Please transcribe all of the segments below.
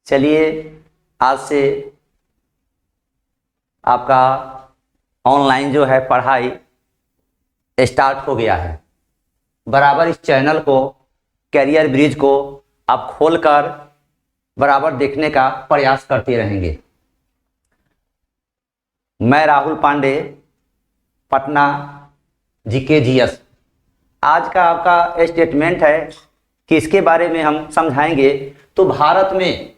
चलिए आज से आपका ऑनलाइन जो है पढ़ाई स्टार्ट हो गया है। बराबर इस चैनल को, कैरियर ब्रिज को आप खोलकर बराबर देखने का प्रयास करते रहेंगे। मैं राहुल पांडे, पटना GKGS। आज का आपका स्टेटमेंट है कि इसके बारे में हम समझाएंगे। तो भारत में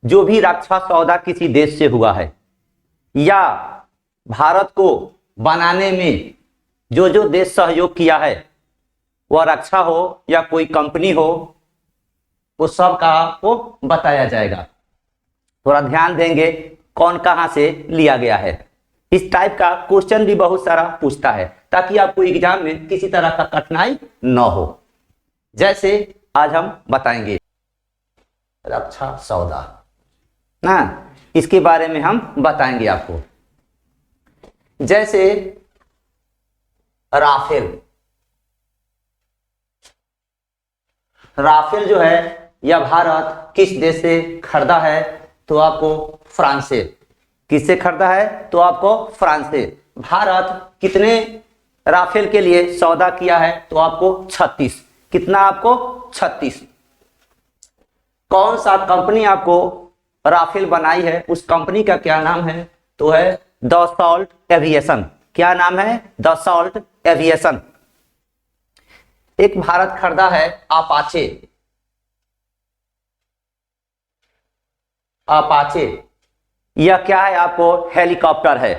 जो भी रक्षा सौदा किसी देश से हुआ है या भारत को बनाने में जो जो देश सहयोग किया है, वह रक्षा हो या कोई कंपनी हो, वो सब का आपको बताया जाएगा। थोड़ा ध्यान देंगे कौन कहां से लिया गया है। इस टाइप का क्वेश्चन भी बहुत सारा पूछता है ताकि आपको एग्जाम में किसी तरह का कठिनाई न हो। जैसे आज हम बताएंगे रक्षा सौदा ना, इसके बारे में हम बताएंगे आपको। जैसे राफेल जो है यह भारत किस देश से खरीदा है? तो आपको फ्रांस से। किससे खरीदा है? तो आपको फ्रांस से। भारत कितने राफेल के लिए सौदा किया है? तो आपको 36। कितना? आपको 36। कौन सा कंपनी आपको राफेल बनाई है, उस कंपनी का क्या नाम है? तो है दसॉल्ट एविएशन। क्या नाम है? Dassault aviation. एक भारत खरीदा है अपाचे। यह क्या है? आपको हेलीकॉप्टर है।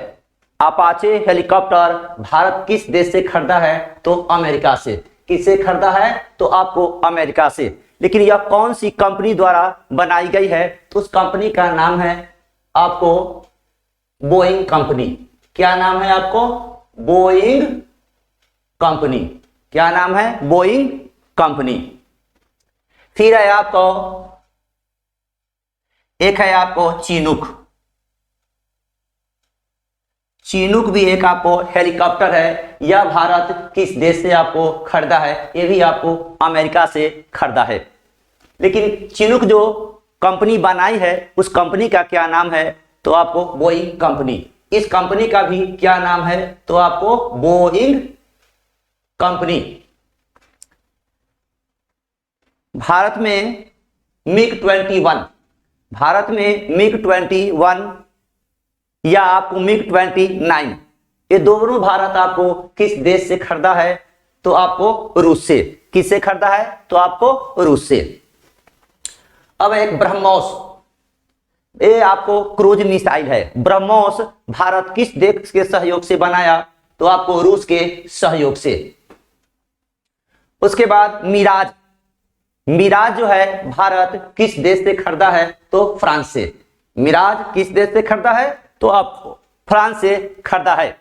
अपाचे हेलीकॉप्टर भारत किस देश से खरीदा है? तो अमेरिका से। किससे खरीदा है? तो आपको अमेरिका से। लेकिन यह कौन सी कंपनी द्वारा बनाई गई है? तो उस कंपनी का नाम है आपको बोइंग कंपनी। क्या नाम है आपको? Boeing company. क्या नाम है? Boeing company. फिर है आपको एक है आपको चिनूक। चिनूक भी एक आपको हेलीकॉप्टर है। यह भारत किस देश से आपको खरीदा है? ये भी आपको अमेरिका से खरीदा है। लेकिन चिनूक जो कंपनी बनाई है, उस कंपनी का क्या नाम है? तो आपको बोइंग कंपनी। इस कंपनी का भी क्या नाम है? तो आपको बोइंग कंपनी। भारत में मिग 21, भारत में मिग 21 या आपको मिग 29, ये दोनों भारत आपको किस देश से खरीदा है? तो आपको रूस से। किससे खरीदा है? तो आपको रूस से। अब एक ब्रह्मोस, ये आपको क्रूज मिसाइल है। ब्रह्मोस भारत किस देश के सहयोग से बनाया? तो आपको रूस के सहयोग से। उसके बाद मिराज। मिराज जो है भारत किस देश से खरीदा है? तो फ्रांस से। मिराज किस देश से खरीदा है? तो आपको फ्रांस से खरीदा है।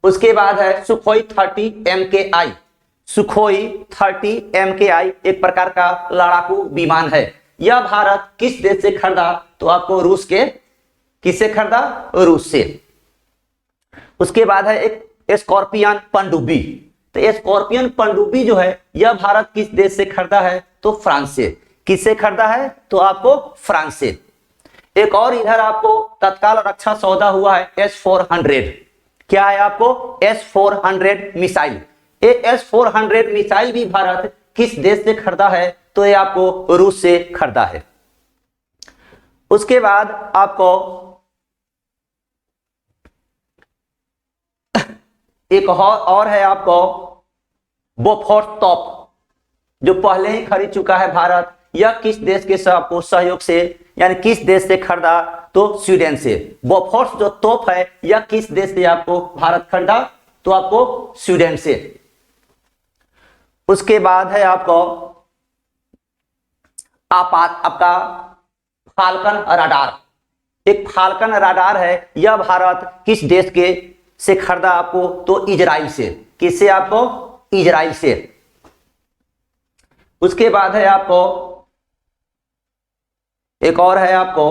उसके बाद है सुखोई 30 MKI। सुखोई 30 MKI एक प्रकार का लड़ाकू विमान है। यह भारत किस देश से खरीदा? तो आपको रूस के। किससे खरीदा? रूस से। उसके बाद है एक स्कॉर्पियन पनडुब्बी। तो स्कॉर्पियन पनडुब्बी जो है यह भारत किस देश से खरीदा है? तो फ्रांस से। किससे खरीदा है? तो आपको फ्रांस से। एक और इधर आपको तत्काल रक्षा सौदा हुआ है S-400। क्या है? आपको S-400 मिसाइल। ये S-400 मिसाइल भी भारत किस देश से खरीदा है? तो ये आपको रूस से खरीदा है। उसके बाद आपको एक और है आपको बोफोर्स तोप, जो पहले ही खरीद चुका है भारत। यह किस देश के आपको सहयोग से, यानी किस देश से खरीदा? तो स्वीडन से। बोफोर्स जो तोप है यह किस देश से आपको भारत खरीदा? तो आपको स्वीडन से। उसके बाद है आपको आपका फाल्कन रडार। एक फाल्कन रडार है, यह भारत किस देश के से खरीदा आपको? तो इजराइल से। किससे? आपको इजराइल से। उसके बाद है आपको एक और है आपको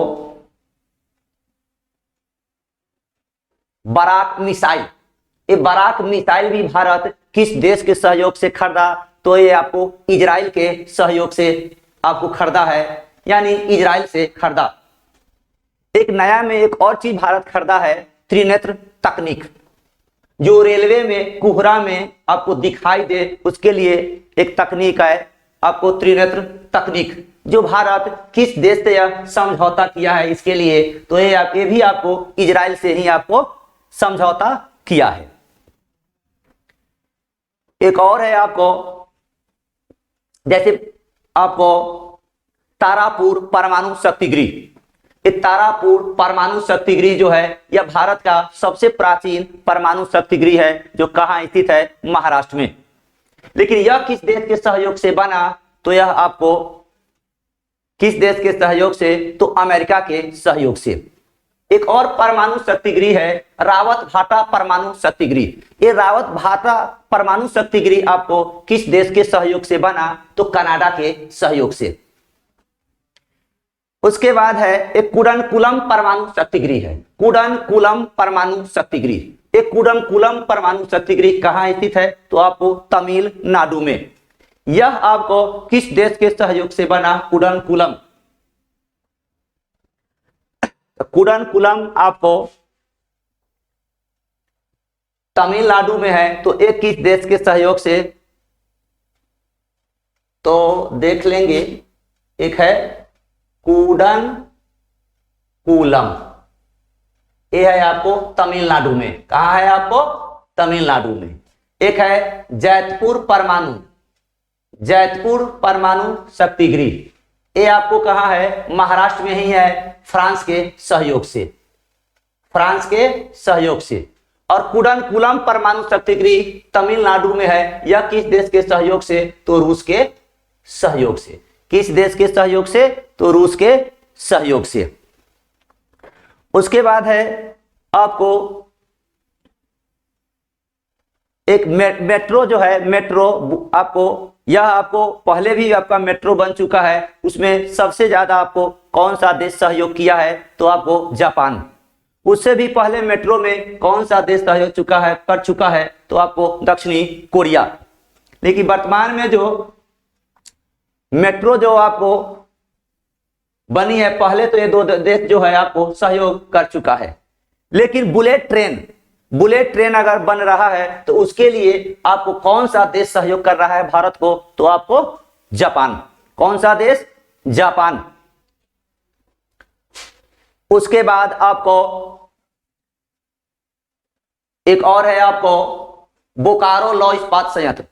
बराक मिसाइल। ये बराक मिसाइल भी भारत किस देश के सहयोग से खरीदा? तो ये आपको इजराइल के सहयोग से आपको खरीदा है। यानी इजराइल से खरीदा। एक नया में एक और चीज भारत खरीदा है, त्रिनेत्र तकनीक, जो रेलवे में कोहरा में आपको दिखाई दे उसके लिए एक तकनीक है आपको त्रिनेत्र तकनीक, जो भारत किस देश से यह समझौता किया है इसके लिए, तो ये भी आपको इजराइल से ही आपको समझौता किया है। एक और है आपको, जैसे आपको तारापुर परमाणु शक्ति गृह, ये तारापुर परमाणु शक्ति गृह जो है यह भारत का सबसे प्राचीन परमाणु शक्ति गृह है, जो कहाँ स्थित है, महाराष्ट्र में। लेकिन यह किस देश के सहयोग से बना, तो यह आपको किस देश के सहयोग से, तो अमेरिका के सहयोग से। एक और परमाणु शक्ति गृह है रावत भाटा परमाणु शक्ति गृह। ये रावत भाटा परमाणु शक्ति गृह आपको किस देश के सहयोग से बना, तो कनाडा के सहयोग से। उसके बाद है एक कुडनकुलम परमाणु शक्ति गृह है, कुडनकुलम परमाणु शक्ति गृह। एक कुडनकुलम परमाणु शक्ति गृह कहाँ स्थित है, तो आपको तमिलनाडु में। यह आपको किस देश के सहयोग से बना, कुडनकुलम। कुडनकुलम आपको तमिलनाडु में है, तो एक किस देश के सहयोग से, तो देख लेंगे। एक है कुडनकुलम, ये है आपको तमिलनाडु में। कहा है आपको, तमिलनाडु में। एक है जैतपुर परमाणु, जैतपुर परमाणु शक्ति गृह, ये आपको कहाँ है, महाराष्ट्र में ही है, फ्रांस के सहयोग से, फ्रांस के सहयोग से। और कुडनकुलम परमाणु शक्ति गृह तमिलनाडु में है, यह किस देश के सहयोग से, तो रूस के सहयोग से। किस देश के सहयोग से, तो रूस के सहयोग से। उसके बाद है आपको एक मेट्रो जो है, मेट्रो आपको, यह आपको पहले भी आपका मेट्रो बन चुका है, उसमें सबसे ज्यादा आपको कौन सा देश सहयोग किया है, तो आपको जापान। उससे भी पहले मेट्रो में कौन सा देश सहयोग कर चुका है, तो आपको दक्षिणी कोरिया। लेकिन वर्तमान में जो मेट्रो जो आपको बनी है, पहले तो ये दो देश जो है आपको सहयोग कर चुका है। लेकिन बुलेट ट्रेन अगर बन रहा है, तो उसके लिए आपको कौन सा देश सहयोग कर रहा है भारत को, तो आपको जापान। कौन सा देश, जापान। उसके बाद आपको एक और है आपको बोकारो लौह इस्पात संयंत्र।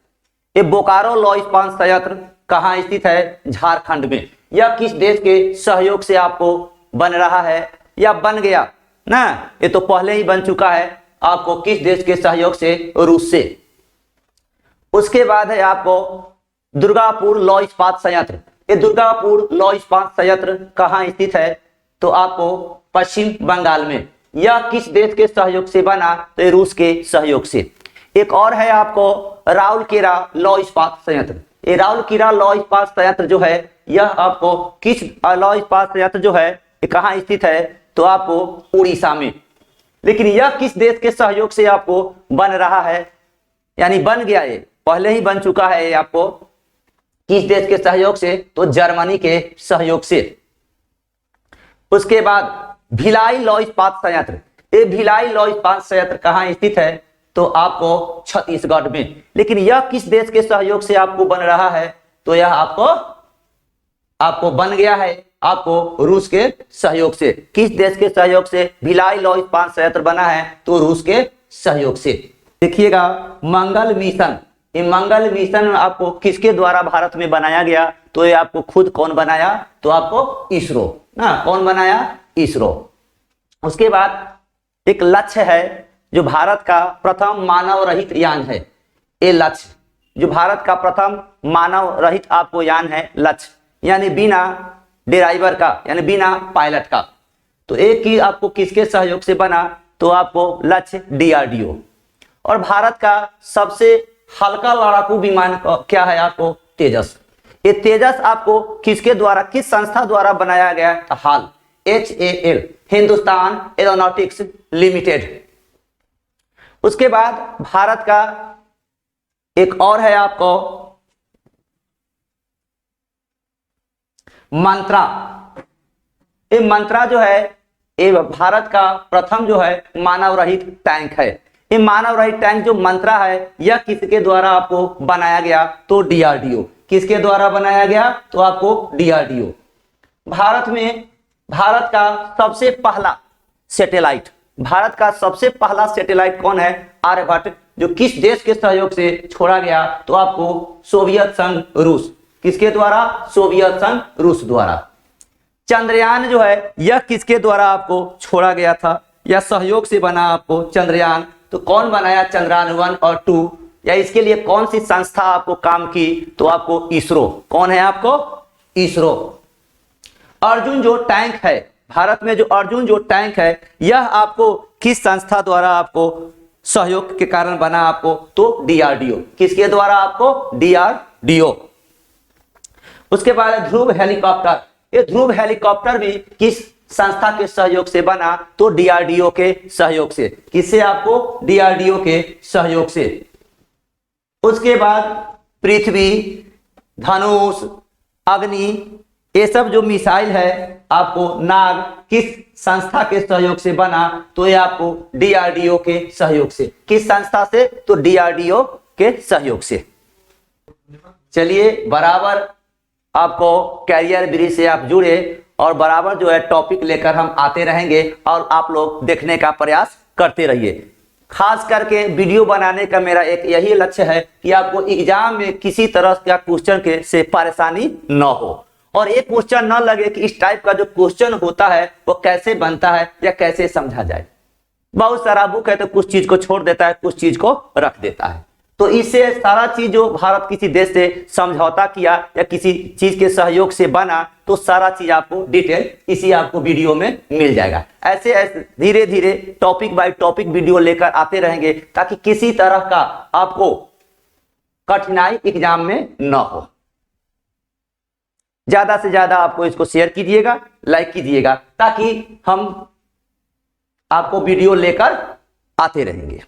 ये बोकारो लौह इस्पात संयंत्र कहाँ स्थित है, झारखंड में। यह किस देश के सहयोग से आपको बन रहा है, या बन गया ना, ये तो पहले ही बन चुका है, आपको किस देश के सहयोग से, रूस से। उसके बाद है आपको दुर्गापुर लौह इस्पात संयंत्र। ये दुर्गापुर लौह इस्पात संयंत्र कहाँ स्थित है, तो आपको पश्चिम बंगाल में। यह किस देश के सहयोग से बना, तो ये रूस के सहयोग से। एक और है आपको राउरकेला लौह इस्पात संयंत्र। ये राउरकेला लौह इस्पात संयंत्र जो है, यह आपको किस लौह इस्पात संयंत्र जो है, ये कहाँ स्थित है, तो आपको उड़ीसा में। लेकिन यह किस देश के सहयोग से आपको बन रहा है, यानी बन गया, ये पहले ही बन चुका है, ये आपको किस देश के सहयोग से, तो जर्मनी के सहयोग से। उसके बाद भिलाई लौह इस्पात संयंत्र। ये भिलाई लौह इस्पात संयंत्र कहाँ स्थित है, तो आपको छत्तीसगढ़ में। लेकिन यह किस देश के सहयोग से आपको बन रहा है, तो यह आपको बन गया है, आपको रूस के सहयोग से। किस देश के सहयोग से भिलाई लौह इस्पात संयंत्र बना है, तो रूस के सहयोग से। देखिएगा मंगल मिशन, ये मंगल मिशन आपको किसके द्वारा भारत में बनाया गया, तो ये आपको खुद कौन बनाया, तो आपको इसरो ना, कौन बनाया, इसरो। उसके बाद एक लक्ष्य है जो भारत का प्रथम मानव रहित यान है। ये लक्ष्य जो भारत का प्रथम मानव रहित आपको यान है, लक्ष्य, यानी बिना ड्राइवर का, यानी बिना पायलट का। तो एक ही आपको किसके सहयोग से बना, तो आपको लक्ष्य DRDO। और भारत का सबसे हल्का लड़ाकू विमान क्या है, आपको तेजस। ये तेजस आपको किसके द्वारा, किस संस्था द्वारा बनाया गया, हाल, HAL, हिंदुस्तान एरोनॉटिक्स लिमिटेड। उसके बाद भारत का एक और है आपको मंत्रा। ये मंत्रा जो है ये भारत का प्रथम जो है मानव रहित टैंक है। ये मानव रहित टैंक जो मंत्रा है यह किसके द्वारा आपको बनाया गया? तो डीआरडीओ। किसके द्वारा बनाया गया? तो आपको डीआरडीओ। भारत का सबसे पहला सैटेलाइट, भारत का सबसे पहला सैटेलाइट कौन है? आर्यभट्ट। जो किस देश के सहयोग से छोड़ा गया? तो आपको सोवियत संघ रूस। किसके द्वारा? सोवियत संघ रूस द्वारा। चंद्रयान जो है यह किसके द्वारा आपको छोड़ा गया था या सहयोग से बना आपको चंद्रयान? तो कौन बनाया चंद्रयान 1 और 2 या इसके लिए कौन सी संस्था आपको काम की? तो आपको इसरो। कौन है आपको? इसरो। अर्जुन जो टैंक है, भारत में जो अर्जुन जो टैंक है यह आपको किस संस्था द्वारा आपको सहयोग के कारण बना आपको? तो डीआरडीओ। किसके द्वारा आपको? डीआरडीओ। उसके बाद ध्रुव हेलीकॉप्टर। ये ध्रुव हेलीकॉप्टर भी किस संस्था के सहयोग से बना? तो डीआरडीओ के सहयोग से। किससे? आपको डीआरडीओ के सहयोग से। उसके बाद पृथ्वी, धनुष, अग्नि, ये सब जो मिसाइल है आपको नाग किस संस्था के सहयोग से बना? तो ये आपको डीआरडीओ के सहयोग से। किस संस्था से? तो डीआरडीओ के सहयोग से। चलिए बराबर आपको कैरियर ब्रिज से आप जुड़े और बराबर जो है टॉपिक लेकर हम आते रहेंगे और आप लोग देखने का प्रयास करते रहिए। खास करके वीडियो बनाने का मेरा एक यही लक्ष्य है कि आपको एग्जाम में किसी तरह का क्वेश्चन के से परेशानी न हो और एक क्वेश्चन न लगे कि इस टाइप का जो क्वेश्चन होता है वो कैसे बनता है या कैसे समझा जाए। बहुत सारा बुक है तो कुछ चीज को छोड़ देता है, कुछ चीज को रख देता है। तो इससे सारा चीज जो भारत किसी देश से समझौता किया या किसी चीज के सहयोग से बना तो सारा चीज आपको डिटेल इसी आपको वीडियो में मिल जाएगा। ऐसे ऐसे धीरे धीरे टॉपिक बाय टॉपिक वीडियो लेकर आते रहेंगे ताकि किसी तरह का आपको कठिनाई एग्जाम में न हो। ज्यादा से ज्यादा आपको इसको शेयर कीजिएगा, लाइक कीजिएगा ताकि हम आपको वीडियो लेकर आते रहेंगे।